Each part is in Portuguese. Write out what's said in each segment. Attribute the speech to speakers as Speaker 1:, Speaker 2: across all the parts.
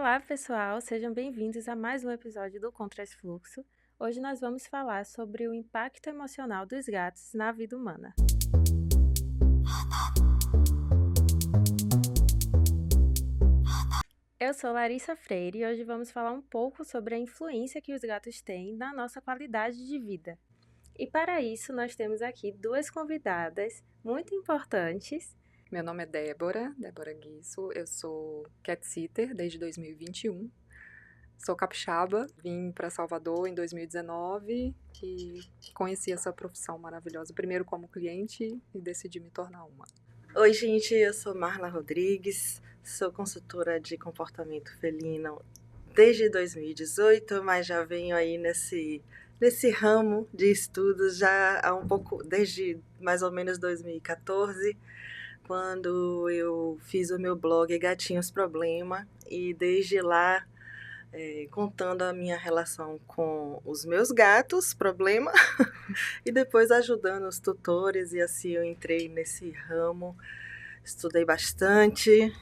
Speaker 1: Olá, pessoal, sejam bem-vindos a mais um episódio do Contrafluxo. Hoje nós vamos falar sobre o impacto emocional dos gatos na vida humana. Eu sou Larissa Freire e hoje vamos falar um pouco sobre a influência que os gatos têm na nossa qualidade de vida. E para isso, nós temos aqui duas convidadas muito importantes.
Speaker 2: Meu nome é Débora Guisso, eu sou cat sitter desde 2021, sou capixaba, vim para Salvador em 2019 e conheci essa profissão maravilhosa, primeiro como cliente e decidi me tornar uma.
Speaker 3: Oi, gente, eu sou Marla Rodrigues, sou consultora de comportamento felino desde 2018, mas já venho aí nesse ramo de estudos já há um pouco, desde mais ou menos 2014, quando eu fiz o meu blog Gatinhos Problema, e desde lá contando a minha relação com os meus gatos, problema, e depois ajudando os tutores, e assim eu entrei nesse ramo, estudei bastante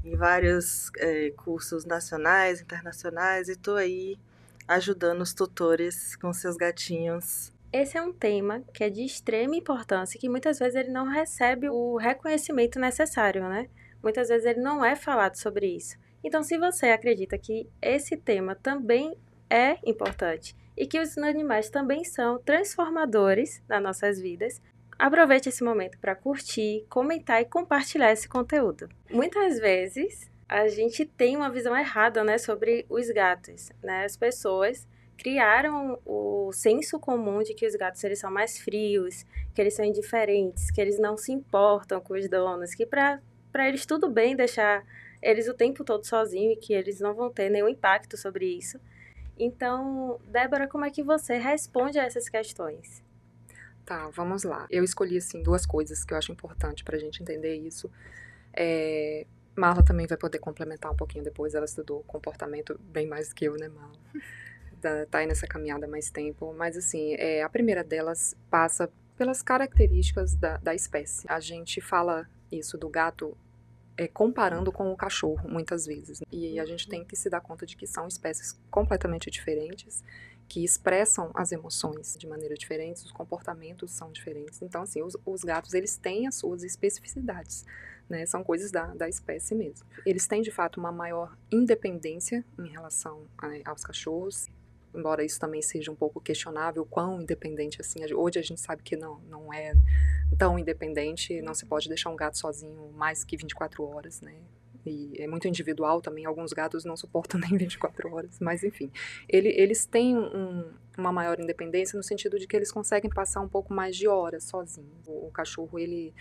Speaker 3: em vários cursos nacionais, internacionais, e estou aí ajudando os tutores com seus gatinhos.
Speaker 1: Esse é um tema que é de extrema importância e que muitas vezes ele não recebe o reconhecimento necessário, né? Muitas vezes ele não é falado sobre isso. Então, se você acredita que esse tema também é importante e que os animais também são transformadores nas nossas vidas, aproveite esse momento para curtir, comentar e compartilhar esse conteúdo. Muitas vezes a gente tem uma visão errada, né, sobre os gatos, né? As pessoas criaram o senso comum de que os gatos eles são mais frios, que eles são indiferentes, que eles não se importam com os donos, que para eles tudo bem deixar eles o tempo todo sozinhos e que eles não vão ter nenhum impacto sobre isso. Então, Débora, como é que você responde a essas questões?
Speaker 2: Tá, vamos lá. Eu escolhi, assim, duas coisas que eu acho importante pra gente entender isso. Marla também vai poder complementar um pouquinho depois, ela estudou comportamento bem mais do que eu, né, Marla? Tá aí nessa caminhada há mais tempo, mas assim, a primeira delas passa pelas características da espécie. A gente fala isso do gato comparando com o cachorro, muitas vezes. E a gente tem que se dar conta de que são espécies completamente diferentes, que expressam as emoções de maneira diferente, os comportamentos são diferentes. Então, assim, os gatos, eles têm as suas especificidades, né? São coisas da espécie mesmo. Eles têm, de fato, uma maior independência em relação aos cachorros, embora isso também seja um pouco questionável, quão independente assim. Hoje a gente sabe que não é tão independente, não se pode deixar um gato sozinho mais que 24 horas, né? E é muito individual também, alguns gatos não suportam nem 24 horas, mas enfim. Eles têm uma maior independência no sentido de que eles conseguem passar um pouco mais de horas sozinhos. O cachorro, ele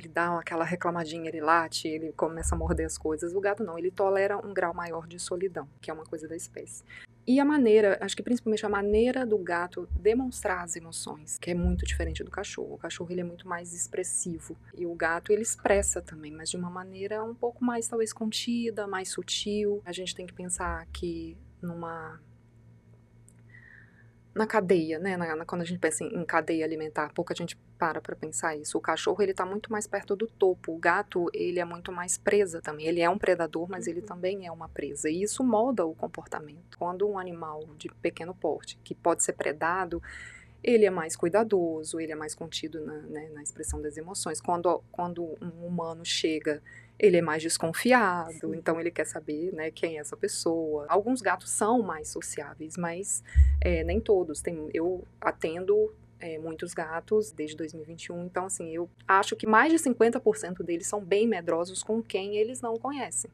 Speaker 2: dá aquela reclamadinha, ele late, ele começa a morder as coisas. O gato não, ele tolera um grau maior de solidão, que é uma coisa da espécie. E a maneira, acho que principalmente a maneira do gato demonstrar as emoções, que é muito diferente do cachorro. O cachorro, ele é muito mais expressivo. E o gato, ele expressa também, mas de uma maneira um pouco mais, talvez, contida, mais sutil. A gente tem que pensar que na cadeia, né? Quando a gente pensa em cadeia alimentar, pouca gente para pensar isso. O cachorro, ele tá muito mais perto do topo. O gato, ele é muito mais presa também. Ele é um predador, mas ele também é uma presa. E isso molda o comportamento. Quando um animal de pequeno porte, que pode ser predado, ele é mais cuidadoso, ele é mais contido na expressão das emoções. Quando um humano chega, ele é mais desconfiado, sim, então ele quer saber, né, quem é essa pessoa. Alguns gatos são mais sociáveis, mas nem todos. Eu atendo muitos gatos desde 2021, então assim, eu acho que mais de 50% deles são bem medrosos com quem eles não conhecem.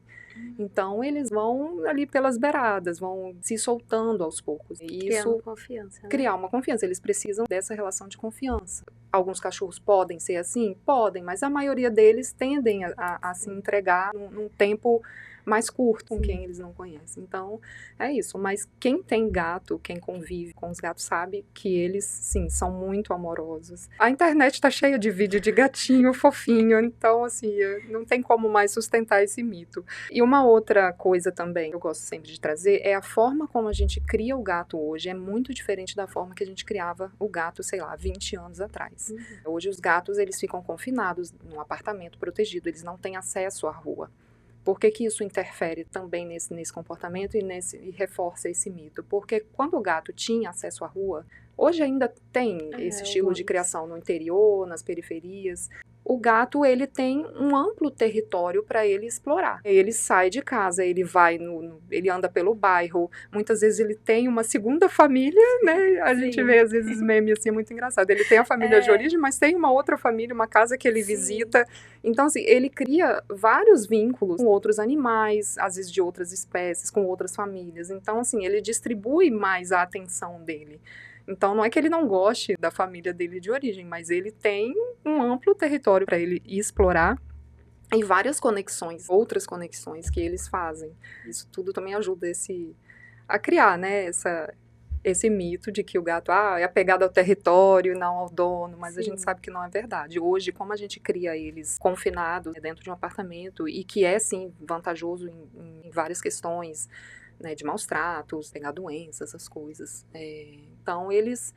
Speaker 2: Então eles vão ali pelas beiradas, vão se soltando aos poucos. E isso
Speaker 1: confiança, né?
Speaker 2: Criar uma confiança, eles precisam dessa relação de confiança. Alguns cachorros podem ser assim? Podem, mas a maioria deles tendem a se entregar num tempo mais curto com quem eles não conhecem. Então, é isso. Mas quem tem gato, quem convive com os gatos, sabe que eles, sim, são muito amorosos. A internet tá cheia de vídeo de gatinho fofinho, então, assim, não tem como mais sustentar esse mito. E uma outra coisa também que eu gosto sempre de trazer é a forma como a gente cria o gato hoje é muito diferente da forma que a gente criava o gato, sei lá, 20 anos atrás. Hoje os gatos, eles ficam confinados num apartamento protegido, eles não têm acesso à rua. Por que que isso interfere também nesse comportamento e reforça esse mito? Porque quando o gato tinha acesso à rua, hoje ainda tem esse estilo de criação no interior, nas periferias. O gato, ele tem um amplo território para ele explorar. Ele sai de casa, ele vai ele anda pelo bairro. Muitas vezes ele tem uma segunda família, né? A gente vê às vezes memes assim, é muito engraçado. Ele tem a família de origem, mas tem uma outra família, uma casa que ele visita. Então, assim, ele cria vários vínculos com outros animais, às vezes de outras espécies, com outras famílias. Então, assim, ele distribui mais a atenção dele. Então, não é que ele não goste da família dele de origem, mas ele tem um amplo território para ele explorar e várias conexões, outras conexões que eles fazem. Isso tudo também ajuda a criar, né, esse mito de que o gato é apegado ao território e não ao dono, mas a gente sabe que não é verdade. Hoje, como a gente cria eles confinados dentro de um apartamento e que é, sim, vantajoso em várias questões, né, de maus tratos, pegar doenças, essas coisas. Então, eles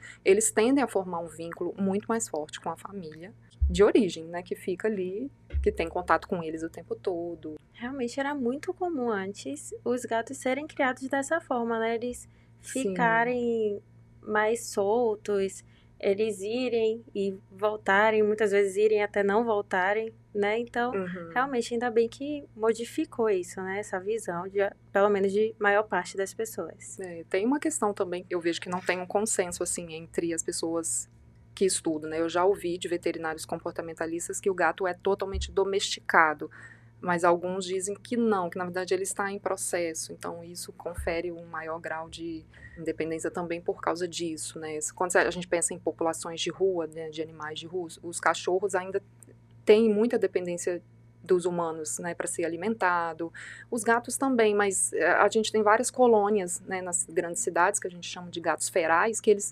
Speaker 2: tendem a formar um vínculo muito mais forte com a família de origem, né, que fica ali, que tem contato com eles o tempo todo.
Speaker 1: Realmente era muito comum antes os gatos serem criados dessa forma, né? Eles ficarem mais soltos, eles irem e voltarem, muitas vezes irem até não voltarem, né? Então, realmente, ainda bem que modificou isso, né? Essa visão, pelo menos de maior parte das pessoas.
Speaker 2: Tem uma questão também, eu vejo que não tem um consenso, assim, entre as pessoas que estudam, né? Eu já ouvi de veterinários comportamentalistas que o gato é totalmente domesticado, mas alguns dizem que não, que na verdade ele está em processo, então isso confere um maior grau de independência também por causa disso, né? Quando a gente pensa em populações de rua, né, de animais de rua, os cachorros ainda têm muita dependência dos humanos, né, para ser alimentado, os gatos também, mas a gente tem várias colônias, né, nas grandes cidades que a gente chama de gatos ferais, que eles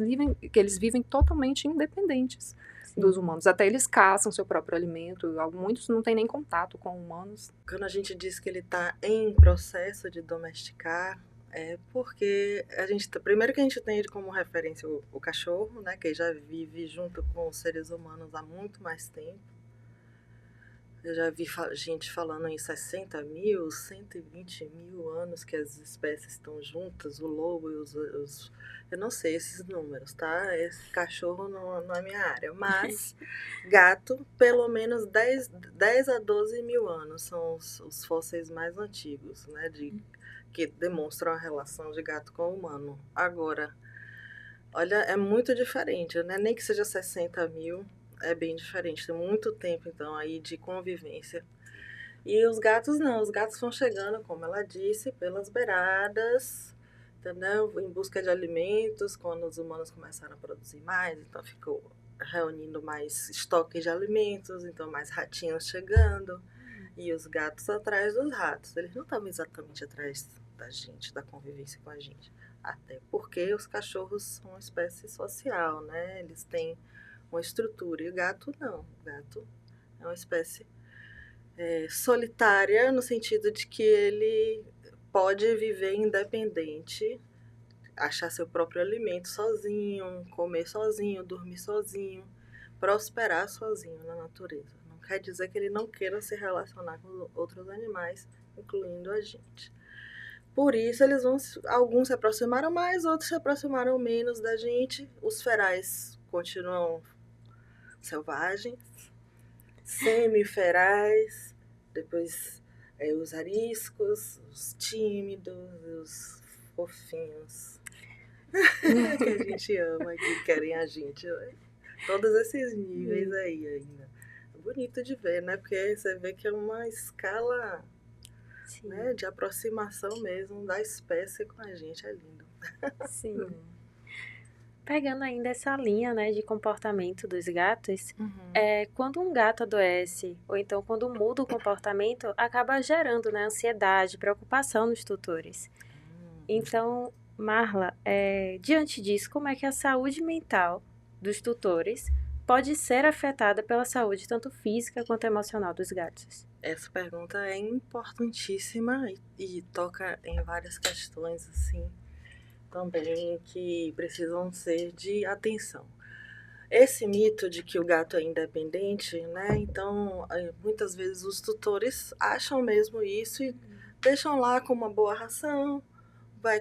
Speaker 2: vivem totalmente independentes dos humanos, até eles caçam seu próprio alimento, muitos não têm nem contato com humanos.
Speaker 3: Quando a gente diz que ele está em processo de domesticar, é porque primeiro que a gente tem ele como referência o cachorro, né, que já vive junto com os seres humanos há muito mais tempo. Eu já vi gente falando em 60 mil, 120 mil anos que as espécies estão juntas, o lobo e eu não sei esses números, tá? Esse cachorro não é minha área, mas gato, pelo menos 10 a 12 mil anos são os fósseis mais antigos, né? Que demonstram a relação de gato com o humano. Agora, olha, é muito diferente, né? Nem que seja 60 mil, é bem diferente. Tem muito tempo, então, aí de convivência. E os gatos não. Os gatos vão chegando, como ela disse, pelas beiradas, entendeu? Em busca de alimentos, quando os humanos começaram a produzir mais, então ficou reunindo mais estoque de alimentos, então mais ratinhos chegando. E os gatos atrás dos ratos. Eles não estavam exatamente atrás da gente, da convivência com a gente. Até porque os cachorros são uma espécie social, né? Eles têm uma estrutura. E o gato não. O gato é uma espécie solitária, no sentido de que ele pode viver independente, achar seu próprio alimento sozinho, comer sozinho, dormir sozinho, prosperar sozinho na natureza. Não quer dizer que ele não queira se relacionar com outros animais, incluindo a gente. Por isso, alguns se aproximaram mais, outros se aproximaram menos da gente. Os ferais continuam selvagens, semiferais, depois os ariscos, os tímidos, os fofinhos que a gente ama, que querem a gente. Todos esses níveis aí ainda. É bonito de ver, né? Porque você vê que é uma escala, né, de aproximação mesmo da espécie com a gente. É lindo.
Speaker 1: Sim. Pegando ainda essa linha, né, de comportamento dos gatos, quando um gato adoece, ou então quando muda o comportamento, acaba gerando, né, ansiedade, preocupação nos tutores. Então, Marla, diante disso, como é que a saúde mental dos tutores pode ser afetada pela saúde tanto física quanto emocional dos gatos?
Speaker 3: Essa pergunta é importantíssima e toca em várias questões, assim, também que precisam ser de atenção. esse mito de que o gato é independente, né? Então, muitas vezes os tutores acham mesmo isso e deixam lá com uma boa ração, vai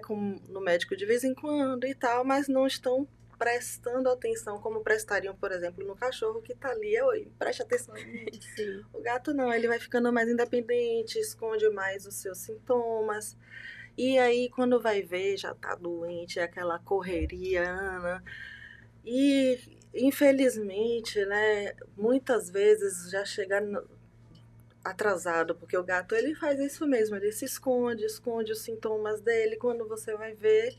Speaker 3: no médico de vez em quando e tal, mas não estão prestando atenção como prestariam, por exemplo, no cachorro que tá ali, oi, preste atenção em mim.
Speaker 1: Sim.
Speaker 3: O gato não, ele vai ficando mais independente, esconde mais os seus sintomas. E aí, quando vai ver, já tá doente, é aquela correria, Ana. E, infelizmente, né, muitas vezes já chega atrasado, porque o gato, ele faz isso mesmo, ele se esconde os sintomas dele, quando você vai ver,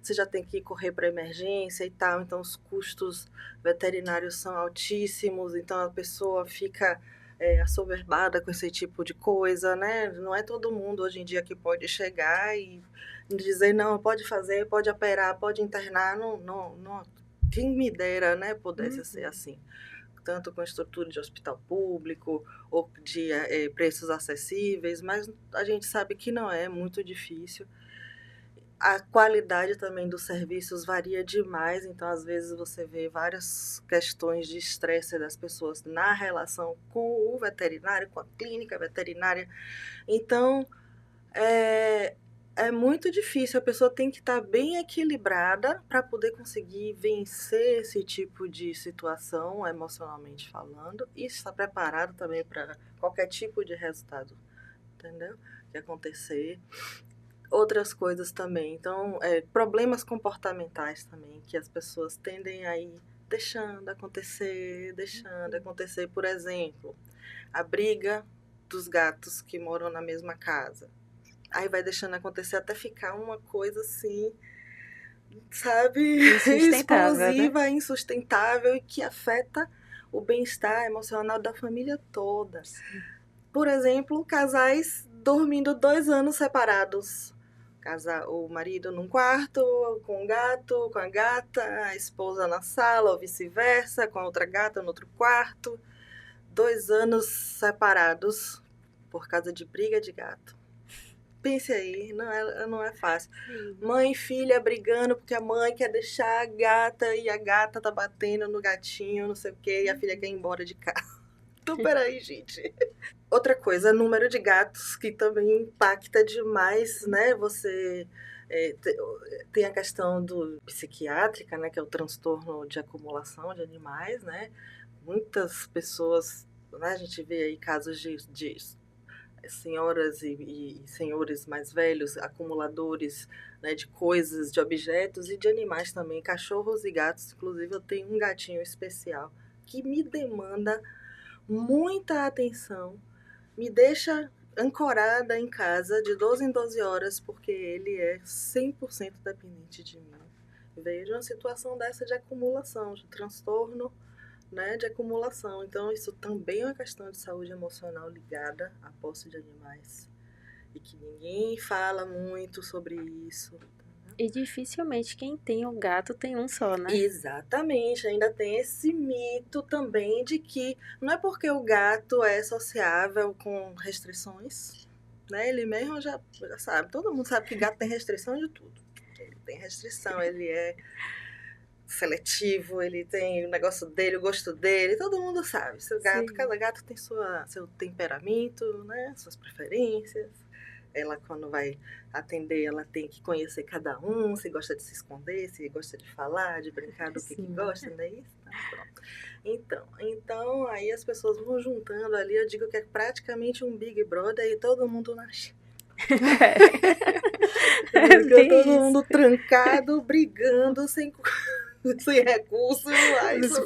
Speaker 3: você já tem que correr para emergência e tal, então os custos veterinários são altíssimos, então a pessoa fica assoberbada com esse tipo de coisa, né? Não é todo mundo hoje em dia que pode chegar e dizer, não, pode fazer, pode operar, pode internar, não, quem me dera, né, pudesse ser assim. Tanto com estrutura de hospital público ou de preços acessíveis, mas a gente sabe que não é muito difícil. A qualidade também dos serviços varia demais, então às vezes você vê várias questões de estresse das pessoas na relação com o veterinário, com a clínica veterinária. Então, é muito difícil, a pessoa tem que estar bem equilibrada para poder conseguir vencer esse tipo de situação, emocionalmente falando, e estar preparado também para qualquer tipo de resultado, entendeu? Que acontecer. Outras coisas também, então, problemas comportamentais também, que as pessoas tendem a ir deixando acontecer, por exemplo, a briga dos gatos que moram na mesma casa. Aí vai deixando acontecer até ficar uma coisa assim, sabe, explosiva, né? Insustentável, e que afeta o bem-estar emocional da família toda. Sim. Por exemplo, casais dormindo 2 anos separados. O marido num quarto, com o gato, com a gata, a esposa na sala, ou vice-versa, com a outra gata no outro quarto. 2 anos separados por causa de briga de gato. Pense aí, não é fácil. Sim. Mãe e filha brigando porque a mãe quer deixar a gata e a gata tá batendo no gatinho, não sei o quê, e a filha quer ir embora de casa. Então, peraí, gente. Outra coisa, número de gatos, que também impacta demais, né? Você tem a questão psiquiátrica, né? Que é o transtorno de acumulação de animais, né? Muitas pessoas, né? A gente vê aí casos de senhoras e senhores mais velhos, acumuladores, né, de coisas, de objetos e de animais também, cachorros e gatos. Inclusive, eu tenho um gatinho especial que me demanda muita atenção, me deixa ancorada em casa de 12 em 12 horas, porque ele é 100% dependente de mim. Veio de uma situação dessa de acumulação, de transtorno, né, de acumulação. Então, isso também é uma questão de saúde emocional ligada à posse de animais. E que ninguém fala muito sobre isso.
Speaker 1: E dificilmente quem tem um gato tem um só, né?
Speaker 3: Exatamente. Ainda tem esse mito também de que não é porque o gato é sociável com restrições, né? Ele mesmo já sabe. Todo mundo sabe que gato tem restrição de tudo. Ele tem restrição, ele é seletivo, ele tem o negócio dele, o gosto dele, todo mundo sabe. Cada gato tem seu temperamento, né? Suas preferências. Ela, quando vai atender, ela tem que conhecer cada um, se gosta de se esconder, se gosta de falar, de brincar do que gosta, não é isso? Então, aí as pessoas vão juntando ali, eu digo que é praticamente um Big Brother e todo mundo nasce. Todo mundo trancado, brigando, sem recurso.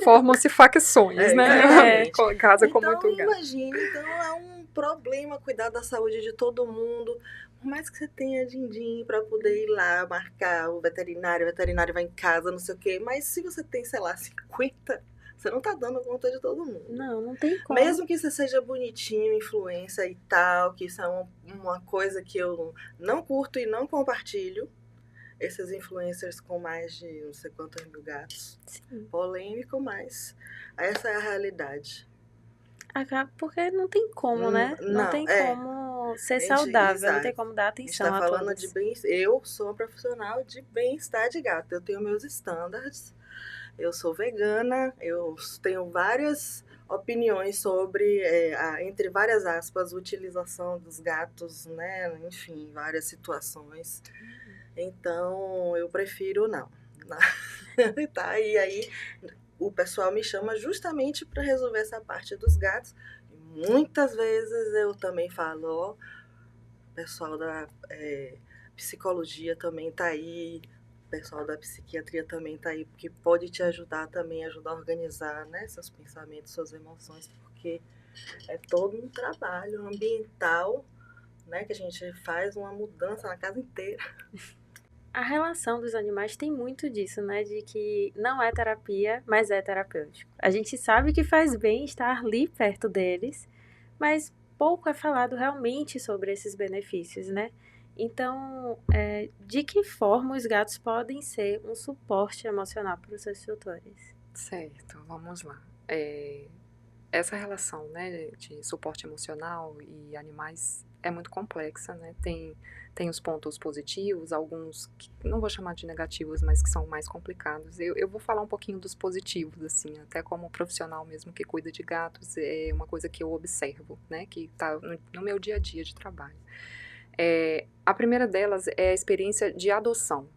Speaker 2: Formam-se facções, né? Casa com muito gato.
Speaker 3: Imagina, então é um problema cuidar da saúde de todo mundo. Por mais que você tenha din-din para poder ir lá, marcar o veterinário vai em casa, não sei o quê. Mas se você tem, sei lá, 50, você não tá dando conta de todo mundo.
Speaker 1: Não tem como.
Speaker 3: Mesmo que você seja bonitinho, influência e tal, que isso é uma coisa que eu não curto e não compartilho. Esses influencers com mais de não sei quantos mil gatos. Sim. Polêmico, mas essa é a realidade.
Speaker 1: Porque não tem como, né? Não tem como ser saudável, exato. Não tem como dar atenção a todos.
Speaker 3: Eu sou uma profissional de bem-estar de gato. Eu tenho meus estándares. Eu sou vegana, eu tenho várias opiniões sobre, entre várias aspas, utilização dos gatos, né? Enfim, várias situações. Então, eu prefiro não. Tá? E aí, o pessoal me chama justamente para resolver essa parte dos gatos. E muitas vezes eu também falo, ó, o pessoal da psicologia também tá aí, o pessoal da psiquiatria também tá aí, porque pode te ajudar também, ajudar a organizar, né, seus pensamentos, suas emoções, porque é todo um trabalho ambiental, né, que a gente faz uma mudança na casa inteira.
Speaker 1: A relação dos animais tem muito disso, né? De que não é terapia, mas é terapêutico. A gente sabe que faz bem estar ali perto deles, mas pouco é falado realmente sobre esses benefícios, né? Então, de que forma os gatos podem ser um suporte emocional para os seus tutores?
Speaker 2: Certo, vamos lá. Essa relação, né, de suporte emocional e animais é muito complexa, né? Tem os pontos positivos, alguns que não vou chamar de negativos, mas que são mais complicados. Eu vou falar um pouquinho dos positivos, assim, até como profissional mesmo que cuida de gatos, é uma coisa que eu observo, né, que está no meu dia a dia de trabalho. A primeira delas é a experiência de adoção.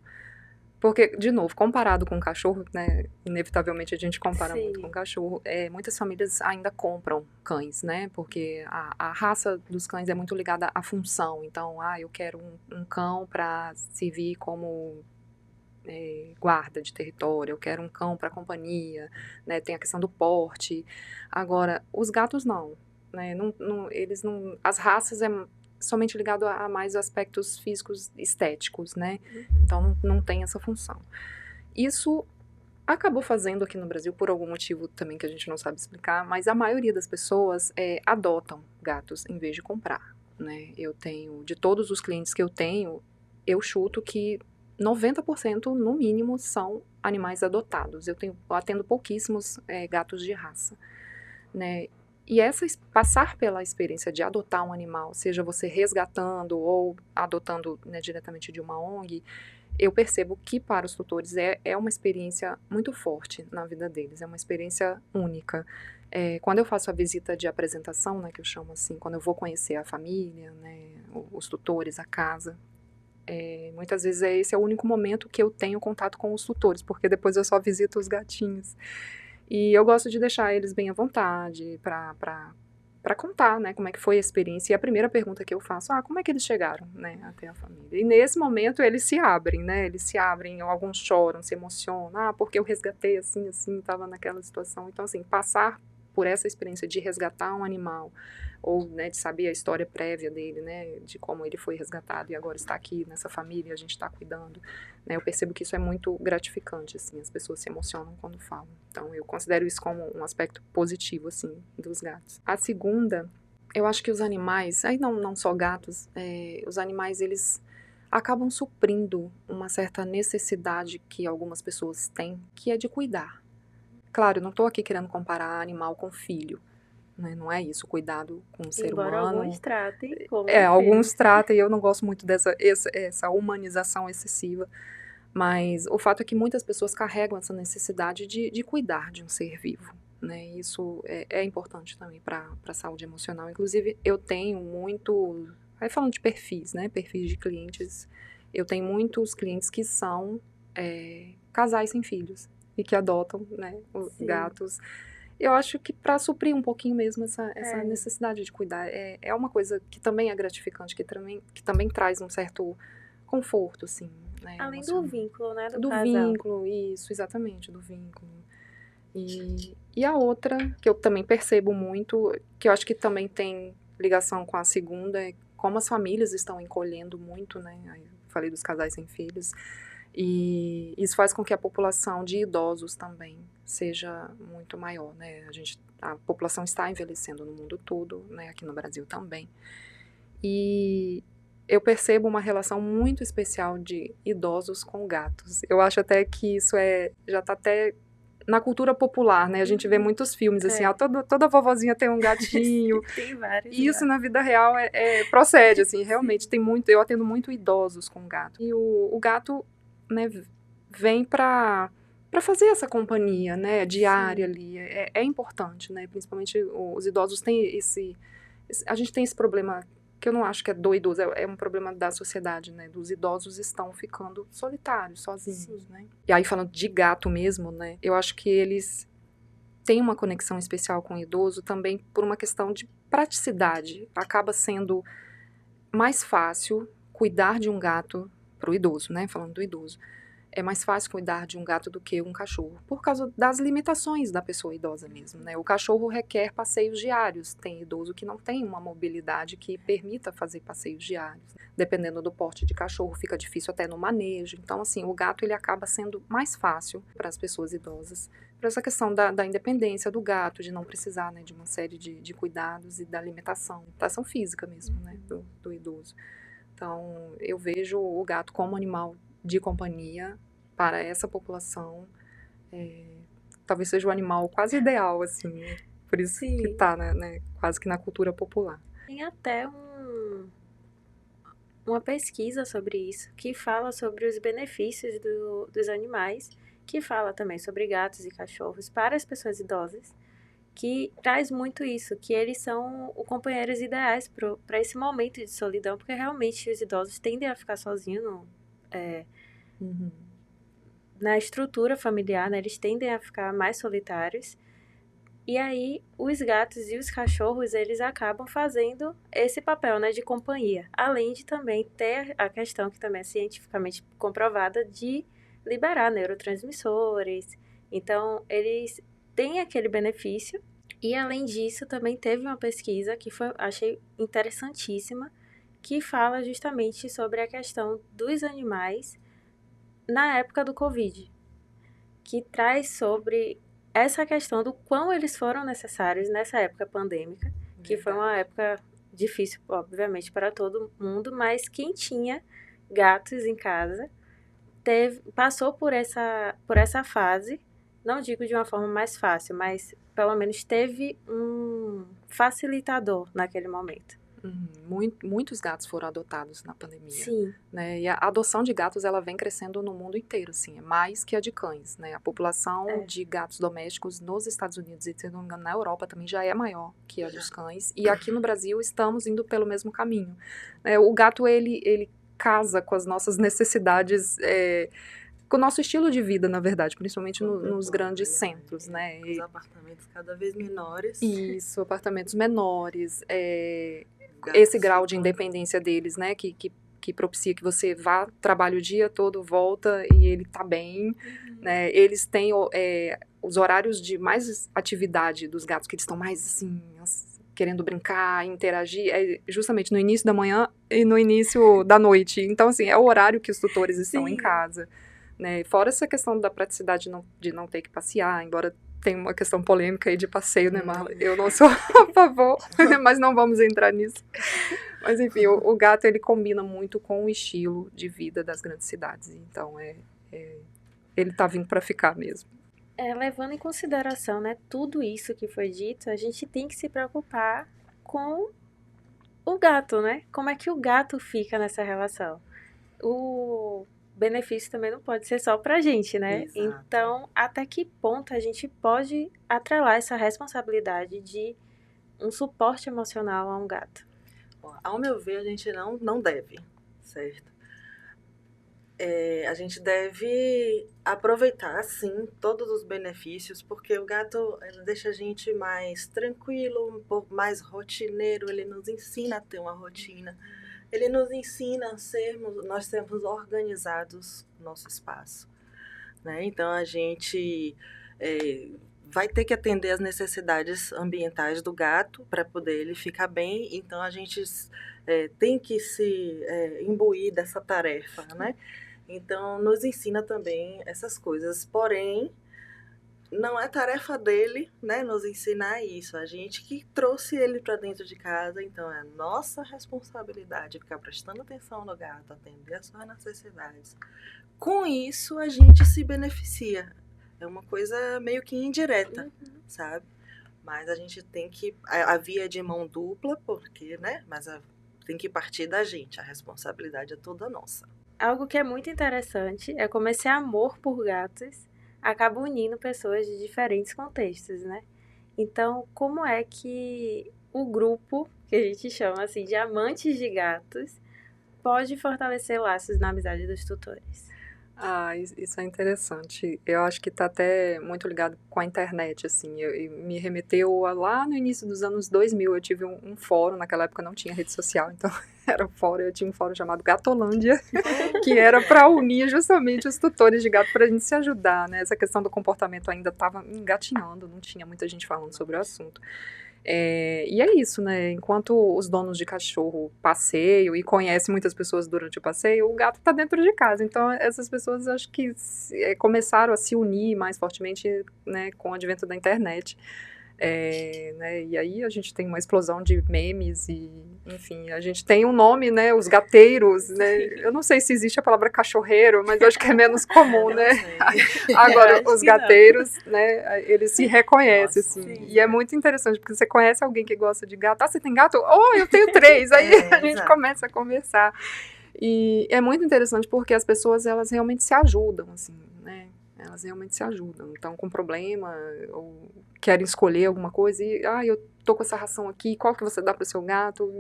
Speaker 2: Porque, de novo, comparado com o cachorro, né, inevitavelmente a gente compara muito com o cachorro, muitas famílias ainda compram cães, né, porque a raça dos cães é muito ligada à função. Então, eu quero um cão para servir como guarda de território, eu quero um cão para companhia, né, tem a questão do porte. Agora, os gatos não, né, eles não, as raças somente ligado a mais aspectos físicos estéticos, né? Então não tem essa função. Isso acabou fazendo aqui no Brasil, por algum motivo também que a gente não sabe explicar, mas a maioria das pessoas adotam gatos em vez de comprar, né? De todos os clientes que eu tenho, eu chuto que 90% no mínimo são animais adotados. Eu atendo pouquíssimos gatos de raça, né? E passar pela experiência de adotar um animal, seja você resgatando ou adotando, né, diretamente de uma ONG, eu percebo que para os tutores é uma experiência muito forte na vida deles, é uma experiência única. Quando eu faço a visita de apresentação, né, que eu chamo assim, quando eu vou conhecer a família, né, os tutores, a casa, muitas vezes esse é o único momento que eu tenho contato com os tutores, porque depois eu só visito os gatinhos. E eu gosto de deixar eles bem à vontade para contar, né, como é que foi a experiência. E a primeira pergunta que eu faço, como é que eles chegaram, né, até a família? E nesse momento eles se abrem, né, alguns choram, se emocionam, porque eu resgatei assim, estava naquela situação. Então, assim, passar por essa experiência de resgatar um animal, ou, né, de saber a história prévia dele, né, de como ele foi resgatado e agora está aqui nessa família, a gente está cuidando, né, eu percebo que isso é muito gratificante, assim, as pessoas se emocionam quando falam. Então, eu considero isso como um aspecto positivo, assim, dos gatos. A segunda, eu acho que os animais, aí não só gatos, os animais, eles acabam suprindo uma certa necessidade que algumas pessoas têm, que é de cuidar. Claro, eu não estou aqui querendo comparar animal com filho, né? Não é isso, cuidado com o ser
Speaker 1: Embora
Speaker 2: humano.
Speaker 1: alguns tratem como
Speaker 2: alguns tratam, e eu não gosto muito essa humanização excessiva, mas o fato é que muitas pessoas carregam essa necessidade de cuidar de um ser vivo, né? Isso é importante também para a saúde emocional. Inclusive, eu tenho muito, aí falando de perfis, né? Perfis de clientes, eu tenho muitos clientes que são casais sem filhos e que adotam, né, os gatos. Eu acho que para suprir um pouquinho mesmo essa necessidade de cuidar, é uma coisa que também é gratificante, que também traz um certo conforto, assim, né,
Speaker 1: além
Speaker 2: emocional.
Speaker 1: do vínculo, né, do
Speaker 2: Do
Speaker 1: casal.
Speaker 2: vínculo, isso, exatamente, do vínculo. E a outra, que eu também percebo muito, que eu acho que também tem ligação com a segunda, é como as famílias estão encolhendo muito, né, aí eu falei dos casais sem filhos, e isso faz com que a população de idosos também seja muito maior, né? A população está envelhecendo no mundo todo, né? Aqui no Brasil também. E eu percebo uma relação muito especial de idosos com gatos. Eu acho até que isso já está até na cultura popular, né? A gente vê muitos filmes assim, toda vovozinha tem um gatinho.
Speaker 1: Tem vários.
Speaker 2: E isso na vida real procede, assim, realmente tem muito. Eu atendo muito idosos com gato. E o gato, né, vem para para fazer essa companhia, né, diária ali, é importante, né, principalmente os idosos têm a gente tem esse problema, que eu não acho que é do idoso, é um problema da sociedade, né, dos idosos estão ficando solitários, sozinhos, né. E aí falando de gato mesmo, né, eu acho que eles têm uma conexão especial com o idoso também por uma questão de praticidade, acaba sendo mais fácil cuidar de um gato para o idoso, né, falando do idoso. É mais fácil cuidar de um gato do que um cachorro, por causa das limitações da pessoa idosa mesmo, né? O cachorro requer passeios diários, tem idoso que não tem uma mobilidade que permita fazer passeios diários. Dependendo do porte de cachorro, fica difícil até no manejo. Então, assim, o gato ele acaba sendo mais fácil para as pessoas idosas, por essa questão da independência do gato, de não precisar, né, de uma série de cuidados e da limitação física mesmo, né, do idoso. Então, eu vejo o gato como animal de companhia para essa população, talvez seja o animal quase ideal, assim, né? Por isso
Speaker 1: Sim.
Speaker 2: que tá, né, quase que na cultura popular.
Speaker 1: Tem até uma pesquisa sobre isso, que fala sobre os benefícios dos animais, que fala também sobre gatos e cachorros para as pessoas idosas, que traz muito isso, que eles são os companheiros ideais para esse momento de solidão, porque realmente os idosos tendem a ficar sozinhos na estrutura familiar, né? Eles tendem a ficar mais solitários. E aí, os gatos e os cachorros, eles acabam fazendo esse papel, né, de companhia. Além de também ter a questão, que também é cientificamente comprovada, de liberar neurotransmissores. Então, eles têm aquele benefício. E, além disso, também teve uma pesquisa que achei interessantíssima, que fala justamente sobre a questão dos animais na época do Covid, que traz sobre essa questão do quão eles foram necessários nessa época pandêmica, que foi uma época difícil, obviamente, para todo mundo, mas quem tinha gatos em casa passou por essa fase, não digo de uma forma mais fácil, mas pelo menos teve um facilitador naquele momento.
Speaker 2: Muitos gatos foram adotados na pandemia.
Speaker 1: Sim.
Speaker 2: Né? E a adoção de gatos ela vem crescendo no mundo inteiro, assim, é mais que a de cães. Né? A população de gatos domésticos nos Estados Unidos e, se não me engano, na Europa também já é maior que a dos cães. E aqui no Brasil estamos indo pelo mesmo caminho. O gato, ele casa com as nossas necessidades, com o nosso estilo de vida, na verdade, principalmente nos grandes centros, né?
Speaker 3: Os apartamentos cada vez menores.
Speaker 2: Isso, apartamentos menores, esse grau de independência deles, né, que propicia que você vá, trabalha o dia todo, volta e ele tá bem, né, eles têm os horários de mais atividade dos gatos, que eles estão mais, assim, querendo brincar, interagir, justamente no início da manhã e no início da noite, então, assim, é o horário que os tutores estão em casa, né, fora essa questão da praticidade de não ter que passear, embora tem uma questão polêmica aí de passeio, né, Marla? Eu não sou a favor, mas não vamos entrar nisso. Mas, enfim, o gato, ele combina muito com o estilo de vida das grandes cidades. Então, ele tá vindo para ficar mesmo.
Speaker 1: Levando em consideração, né, tudo isso que foi dito, a gente tem que se preocupar com o gato, né? Como é que o gato fica nessa relação? O benefício também não pode ser só pra gente, né?
Speaker 3: Exato.
Speaker 1: Então, até que ponto a gente pode atrelar essa responsabilidade de um suporte emocional a um gato?
Speaker 3: Ao meu ver, a gente não deve, certo? A gente deve aproveitar, sim, todos os benefícios, porque o gato ele deixa a gente mais tranquilo, um pouco mais rotineiro, ele nos ensina a ter uma rotina. Ele nos ensina nós sermos organizados no nosso espaço, né? Então, a gente vai ter que atender às necessidades ambientais do gato para poder ele ficar bem. Então, a gente tem que se imbuir dessa tarefa, né? Então, nos ensina também essas coisas. Porém, não é tarefa dele, né, nos ensinar isso. A gente que trouxe ele para dentro de casa, então é nossa responsabilidade ficar prestando atenção no gato, atender as suas necessidades. Com isso, a gente se beneficia. É uma coisa meio que indireta, sabe? Mas a gente tem que... A via de mão dupla, porque, né? Mas tem que partir da gente. A responsabilidade é toda nossa.
Speaker 1: Algo que é muito interessante é como esse amor por gatos acaba unindo pessoas de diferentes contextos, né? Então, como é que o grupo, que a gente chama assim de amantes de gatos, pode fortalecer laços na amizade dos tutores?
Speaker 2: Isso é interessante. Eu acho que está até muito ligado com a internet, assim. E me remeteu lá no início dos anos 2000. Eu tive um fórum, naquela época não tinha rede social, então era um fórum, eu tinha um fórum chamado Gatolândia, que era para unir justamente os tutores de gato para a gente se ajudar, né? Essa questão do comportamento ainda estava engatinhando, não tinha muita gente falando sobre o assunto. E é isso, né? Enquanto os donos de cachorro passeiam e conhecem muitas pessoas durante o passeio, o gato está dentro de casa. Então, essas pessoas acho que começaram a se unir mais fortemente, né, com o advento da internet. Né, e aí a gente tem uma explosão de memes e, enfim, a gente tem um nome, né, os gateiros, né, eu não sei se existe a palavra cachorreiro, mas acho que é menos comum, né, agora os gateiros, né, eles se reconhecem, assim,
Speaker 1: sim.
Speaker 2: E é muito interessante, porque você conhece alguém que gosta de gato, você tem gato? Oh, eu tenho 3, aí a gente começa a conversar, e é muito interessante porque as pessoas, elas realmente se ajudam, assim, né, elas realmente se ajudam, então com problema, ou querem escolher alguma coisa e, eu tô com essa ração aqui, qual que você dá pro seu gato?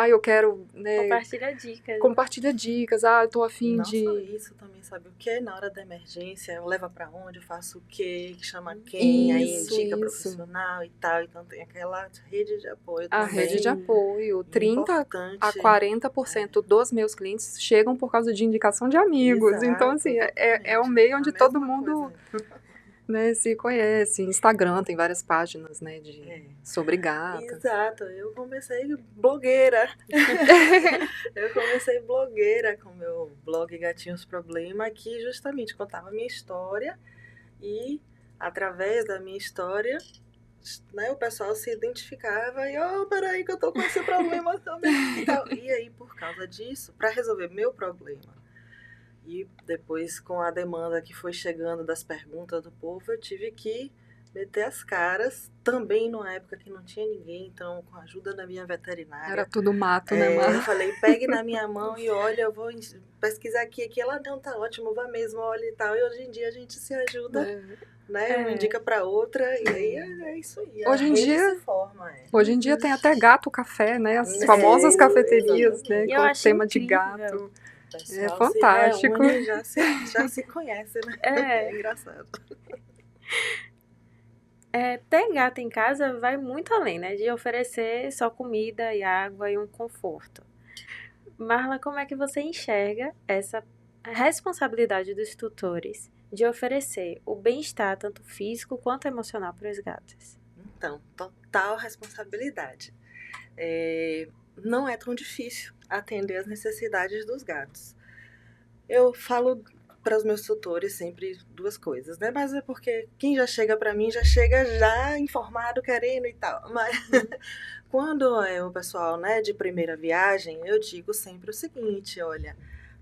Speaker 2: Eu quero, né...
Speaker 1: Compartilha dicas.
Speaker 2: Compartilha dicas, eu tô afim de...
Speaker 3: Não só isso, também sabe o que? Na hora da emergência, eu levo pra onde, eu faço o quê, chama quem, aí indica profissional e tal, então tem aquela rede de apoio também.
Speaker 2: A rede de apoio, 30 a 40% dos meus clientes chegam por causa de indicação de amigos,
Speaker 3: Exato,
Speaker 2: então assim, é um meio onde todo mundo... Né, se conhece, Instagram tem várias páginas, né, sobre gato.
Speaker 3: Exato, eu comecei blogueira. Eu comecei blogueira com meu blog Gatinhos Problema, que justamente contava a minha história e através da minha história, né, o pessoal se identificava e, peraí que eu tô com esse problema também. E aí, por causa disso, para resolver meu problema, e depois, com a demanda que foi chegando das perguntas do povo, eu tive que meter as caras, também numa época que não tinha ninguém, então com a ajuda da minha veterinária.
Speaker 2: Era tudo mato, né, Mar?
Speaker 3: Eu falei, pegue na minha mão e olha, eu vou pesquisar aqui, ela não, tá ótimo, vá mesmo, olha e tal. E hoje em dia a gente se ajuda, né? Uma indica pra outra, e aí é isso aí.
Speaker 2: Hoje em dia
Speaker 3: se forma,
Speaker 2: Hoje em dia tem até gato café, né? As famosas cafeterias, né? Com tema de gato. É fantástico.
Speaker 3: Se reúne, já se conhece, né? É engraçado.
Speaker 1: Ter gato em casa vai muito além, né? De oferecer só comida e água e um conforto. Marla, como é que você enxerga essa responsabilidade dos tutores de oferecer o bem-estar tanto físico quanto emocional para os gatos?
Speaker 3: Então, total responsabilidade. Não é tão difícil atender as necessidades dos gatos. Eu falo para os meus tutores sempre duas coisas, né? Mas é porque quem já chega para mim já chega já informado, querendo e tal. Mas quando é o pessoal, né, de primeira viagem, eu digo sempre o seguinte, olha,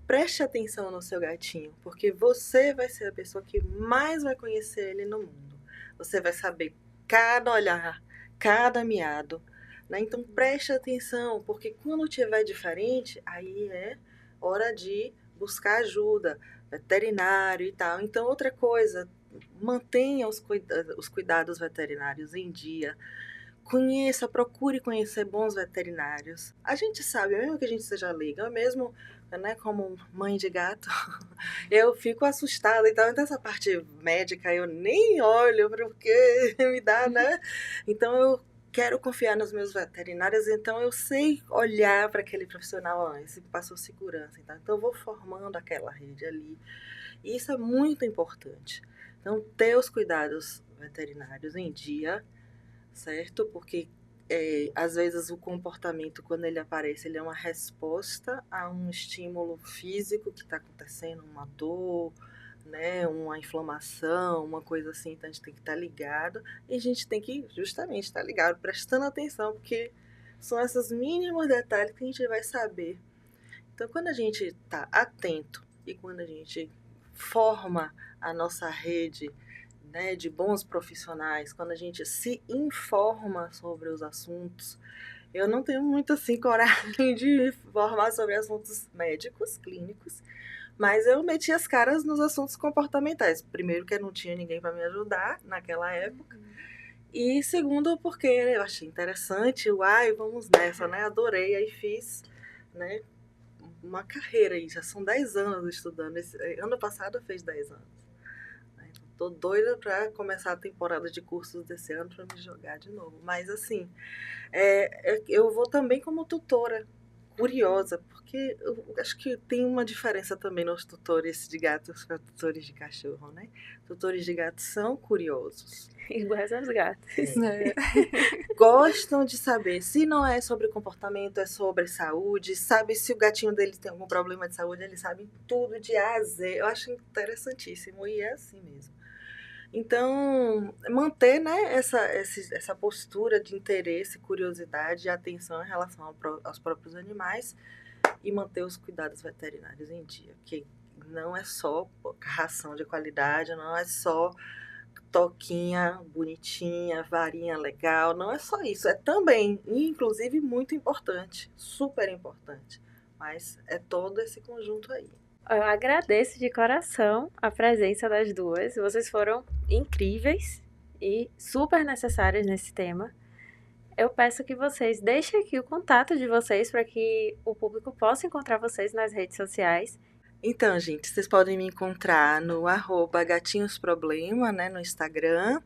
Speaker 3: preste atenção no seu gatinho, porque você vai ser a pessoa que mais vai conhecer ele no mundo. Você vai saber cada olhar, cada miado, né? Então preste atenção, porque quando tiver diferente, aí é hora de buscar ajuda, veterinário e tal. Então, outra coisa, mantenha os cuidados veterinários em dia. Procure conhecer bons veterinários. A gente sabe, mesmo que a gente seja leiga, eu mesmo, né, como mãe de gato, eu fico assustada. Então, essa parte médica eu nem olho porque me dá, né? Então, eu quero confiar nos meus veterinários, então eu sei olhar para aquele profissional, esse passou segurança, então eu vou formando aquela rede ali. E isso é muito importante. Então, ter os cuidados veterinários em dia, certo? Porque às vezes o comportamento, quando ele aparece, ele é uma resposta a um estímulo físico que está acontecendo, uma dor, né, uma inflamação, uma coisa assim, então a gente tem que estar ligado e a gente tem que justamente estar ligado, prestando atenção, porque são esses mínimos detalhes que a gente vai saber. Então, quando a gente está atento e quando a gente forma a nossa rede, né, de bons profissionais, quando a gente se informa sobre os assuntos, eu não tenho muito assim coragem de informar sobre assuntos médicos, clínicos, Mas eu meti as caras nos assuntos comportamentais. Primeiro, que eu não tinha ninguém para me ajudar naquela época. E segundo, porque eu achei interessante. Uai, vamos nessa, né? Adorei. Aí fiz, né, uma carreira aí. Já são 10 anos estudando. Ano passado fez 10 anos. Tô doida para começar a temporada de cursos desse ano para me jogar de novo. Mas assim, eu vou também como tutora, curiosa, porque eu acho que tem uma diferença também nos tutores de gatos para tutores de cachorro, né? Tutores de gatos são curiosos.
Speaker 1: Iguais aos gatos.
Speaker 3: Gostam de saber se não é sobre comportamento, é sobre saúde, sabe se o gatinho dele tem algum problema de saúde, eles sabem tudo de A a Z. Eu acho interessantíssimo e é assim mesmo. Então, manter, né, essa postura de interesse, curiosidade e atenção em relação aos próprios animais e manter os cuidados veterinários em dia, que não é só ração de qualidade, não é só toquinha bonitinha, varinha legal, não é só isso, é também, inclusive, muito importante, super importante, mas é todo esse conjunto aí.
Speaker 1: Eu agradeço de coração a presença das duas. Vocês foram incríveis e super necessárias nesse tema. Eu peço que vocês deixem aqui o contato de vocês para que o público possa encontrar vocês nas redes sociais.
Speaker 3: Então, gente, vocês podem me encontrar no @gatinhosproblema, né, no Instagram.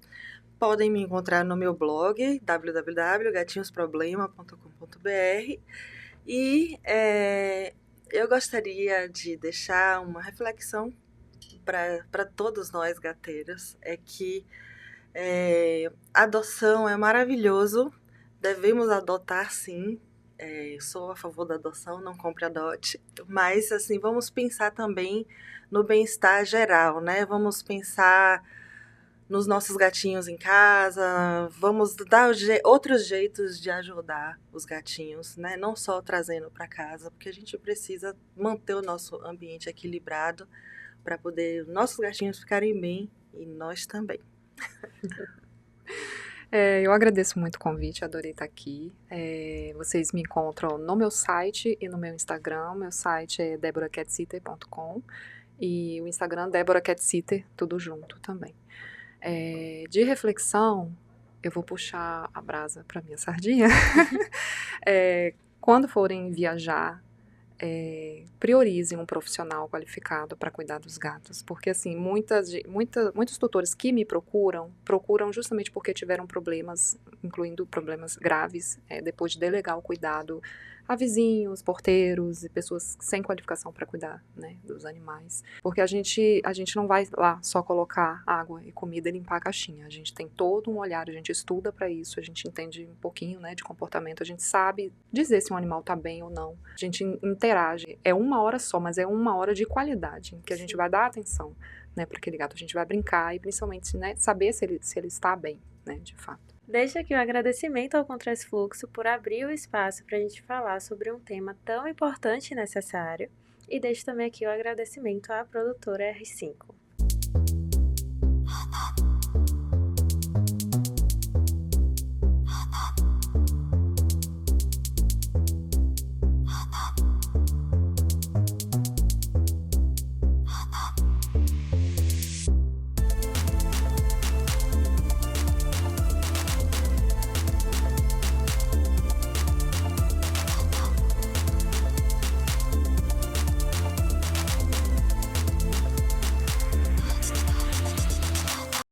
Speaker 3: Podem me encontrar no meu blog, www.gatinhosproblema.com.br. E eu gostaria de deixar uma reflexão para todos nós gateiros, é que adoção é maravilhoso, devemos adotar sim, sou a favor da adoção, não compre, adote, mas assim, vamos pensar também no bem-estar geral, né? Vamos pensar nos nossos gatinhos em casa, vamos dar outros jeitos de ajudar os gatinhos, né? Não só trazendo para casa, porque a gente precisa manter o nosso ambiente equilibrado para poder nossos gatinhos ficarem bem e nós também.
Speaker 2: Eu agradeço muito o convite, adorei estar aqui. Vocês me encontram no meu site e no meu Instagram. Meu site é deboracatsitter.com e o Instagram deboracatsitter, tudo junto também. De reflexão, eu vou puxar a brasa para minha sardinha. Quando forem viajar, priorizem um profissional qualificado para cuidar dos gatos, porque assim, muitos tutores que me procuram justamente porque tiveram problemas, incluindo problemas graves, depois de delegar o cuidado a vizinhos, porteiros e pessoas sem qualificação para cuidar, né, dos animais, porque a gente não vai lá só colocar água e comida e limpar a caixinha, a gente tem todo um olhar, a gente estuda para isso, a gente entende um pouquinho, né, de comportamento, a gente sabe dizer se um animal está bem ou não, a gente interage, é 1 hora só, mas é 1 hora de qualidade, em que a gente vai dar atenção, né, para aquele gato, a gente vai brincar e principalmente, né, saber se ele está bem, né, de fato.
Speaker 1: Deixo aqui o agradecimento ao Contras Fluxo por abrir o espaço para a gente falar sobre um tema tão importante e necessário. E deixo também aqui o agradecimento à produtora R5.